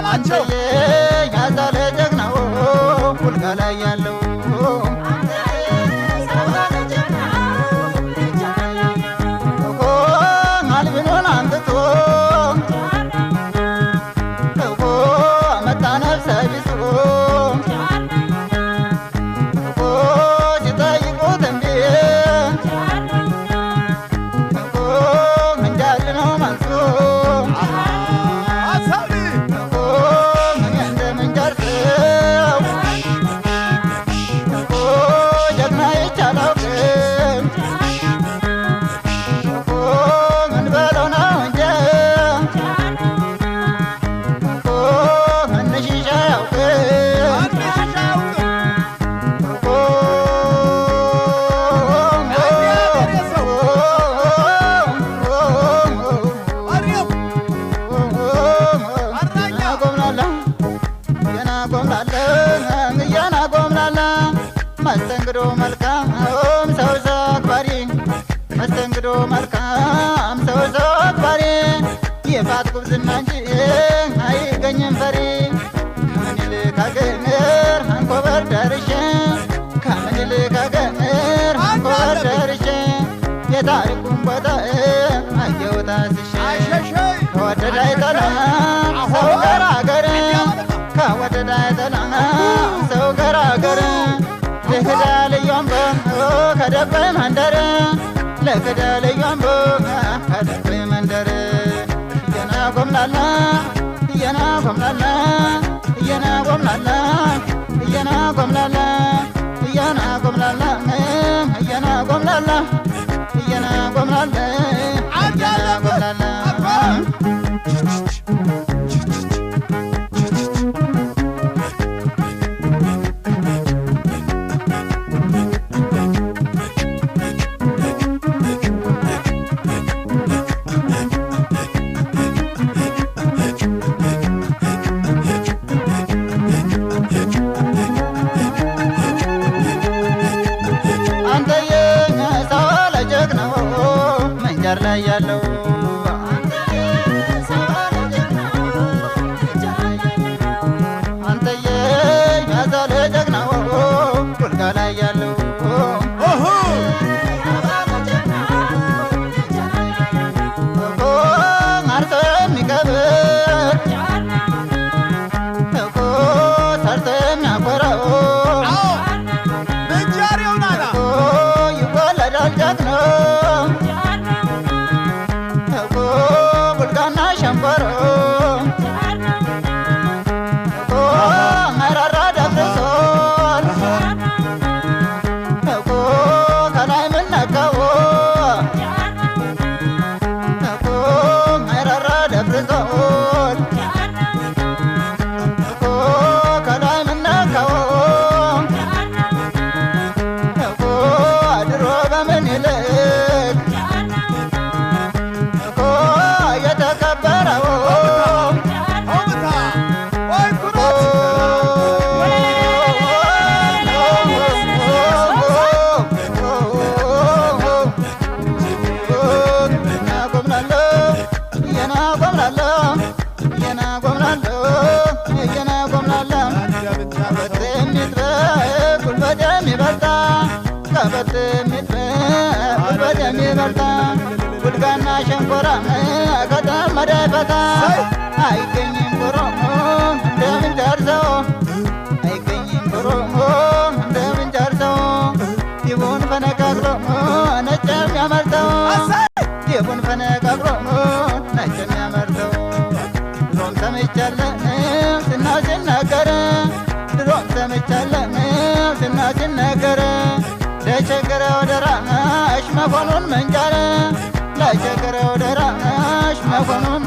ናቸው ያዛለ ጀግናው ቡልጋ ላይ ያለው አልብኖን አንጥቶ እኮ መጣ ነፍሰ ቢሱ እኮ ሲጠይቁት እምቢ እኮ ምንጃል ነው መንሱ አሳቢ እኮ ምን እንደ ምንጃር ሰው እኮ ጀግና ይቻላውቅም እኮ ምን በለው ነው እንጂ እኮ እንሽሻ ያውቅም እኮ መስተንግዶ መልካም ሰው ሰው አክባሪ መስተንግዶ መልካም ሰው ሰው አክባሪ የፋት ጉብዝና እንጂ አይገኝም ፈሪ ከምኒልክ አገር አንኮበር ደርሼ ከምኒልክ አገር አንኮበር ደርሼ የታሪኩን ቦታ አየሁት አስሼ ከወደደ አይጠላም ሰው ገር አገር ከወደደ አይጠላም ሰው ገር አገር ለክዳ ልዩምቦ ከደበይ መንደር ለክዳ ልዩምቦ ከደበይ መንደር እየና ጎምላላ እየና ጎምላላ እየና ጎምላላ እየና ጎምላላ እየና ጎምላላ እየና ጎምላላ እየና ጎምላላ እየና ጎምላላ አንተዬ ሰው ለጀግናው መንጃር ላይ ያለው አንተዬ ያዛለ ጀግናው ቡልጋ ላይ ያለው እኮ አርሶ የሚቀብር እኮ ሰርቶ የሚያኮራው ምንጃሬው ናና እኮ ይወለዳል ጀግኖ እኮ ቡልጋና ሸንኮሮ እኮ መራራ ደብርሶን እኮ ከላይ ምነካው እኮ መራራ ደብርሶን እኮ ከላይ ምነካው እኮ ድሮ በምኒልክ እኮ የተከበረው ኦምታ ወይ ኩራት ቡልጋና ሸንኮራ ከተመደ ፈታ አይገኝም ኮሮሞ እንደምን ጨርሰው አይገኝም ኮሮሞ እንደምን ጨርሰው ይቡን ፈነቃቅሎ ነጭ የሚያመርተው ይቡን ፈነቃቅሎ ነጭ የሚያመርተው ድሮም ሰምቻለሁ ሲናገር ድሮም ሰምቻለሁ ሲናገር ለቸገረው ደራሽ መሆኑን መንጃር ለቸገረው ደራሽ መሆኑን